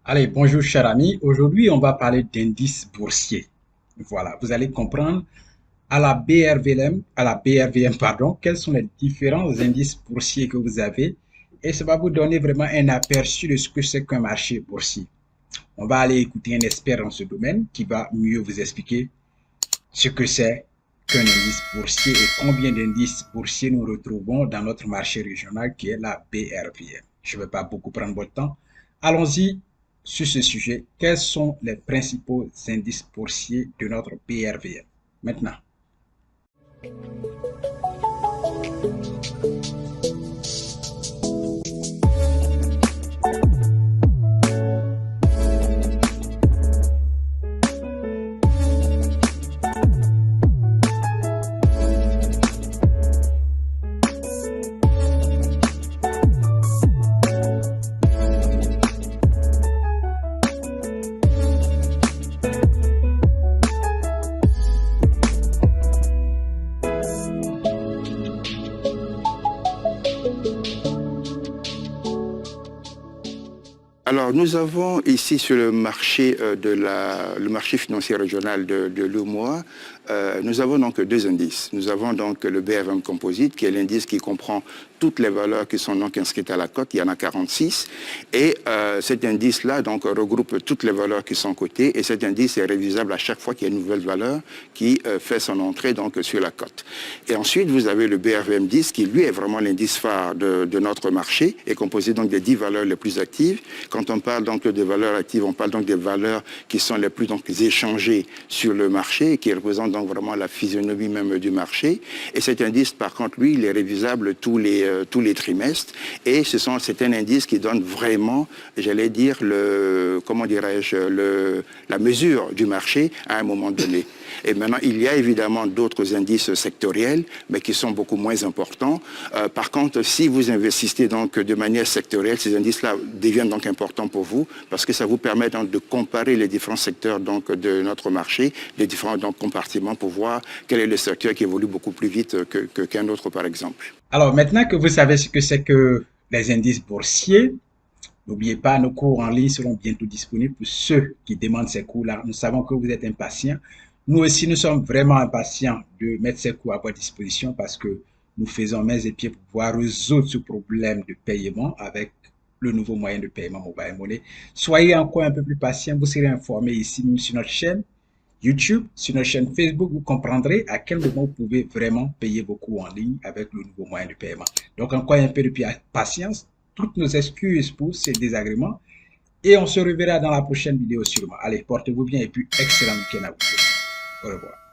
Allez, bonjour cher ami. Aujourd'hui, on va parler d'indices boursiers. Voilà, vous allez comprendre à la BRVM, pardon, quels sont les différents indices boursiers que vous avez et ça va vous donner vraiment un aperçu de ce que c'est qu'un marché boursier. On va aller écouter un expert dans ce domaine qui va mieux vous expliquer ce que c'est qu'un indice boursier et combien d'indices boursiers nous retrouvons dans notre marché régional qui est la BRVM. Je ne vais pas beaucoup prendre votre temps. Allons-y sur ce sujet. Quels sont les principaux indices boursiers de notre BRVM? Maintenant. Alors, nous avons ici sur le marché le marché financier régional de l'UMOA, nous avons donc deux indices. Nous avons donc le BRVM Composite, qui est l'indice qui comprend toutes les valeurs qui sont donc inscrites à la cote. Il y en a 46. Et cet indice-là donc regroupe toutes les valeurs qui sont cotées. Et cet indice est révisable à chaque fois qu'il y a une nouvelle valeur qui fait son entrée donc sur la cote. Et ensuite, vous avez le BRVM 10, qui lui est vraiment l'indice phare de notre marché, et composé donc des 10 valeurs les plus actives. Quand on parle donc de valeurs actives, on parle donc des valeurs qui sont les plus donc échangées sur le marché et qui représentent donc vraiment la physionomie même du marché. Et cet indice, par contre, lui, il est révisable tous les trimestres. Et c'est un indice qui donne vraiment, j'allais dire, comment dirais-je, la mesure du marché à un moment donné. Et maintenant, il y a évidemment d'autres indices sectoriels, mais qui sont beaucoup moins importants. Par contre, si vous investissez donc de manière sectorielle, ces indices-là deviennent donc importants pour vous, parce que ça vous permet donc de comparer les différents secteurs donc de notre marché, les différents donc compartiments, pour voir quel est le secteur qui évolue beaucoup plus vite qu'un autre, par exemple. Alors, maintenant que vous savez ce que c'est que les indices boursiers, n'oubliez pas, nos cours en ligne seront bientôt disponibles pour ceux qui demandent ces cours-là. Nous savons que vous êtes impatients. Nous aussi, nous sommes vraiment impatients de mettre ces cours à votre disposition parce que nous faisons mains et pieds pour pouvoir résoudre ce problème de paiement avec le nouveau moyen de paiement mobile money. Soyez encore un peu plus patients. Vous serez informés ici même sur notre chaîne YouTube, sur notre chaîne Facebook. Vous comprendrez à quel moment vous pouvez vraiment payer vos cours en ligne avec le nouveau moyen de paiement. Donc, encore un peu de patience. Toutes nos excuses pour ces désagréments. Et on se reverra dans la prochaine vidéo sûrement. Allez, portez-vous bien et puis excellent week-end à vous. Au revoir.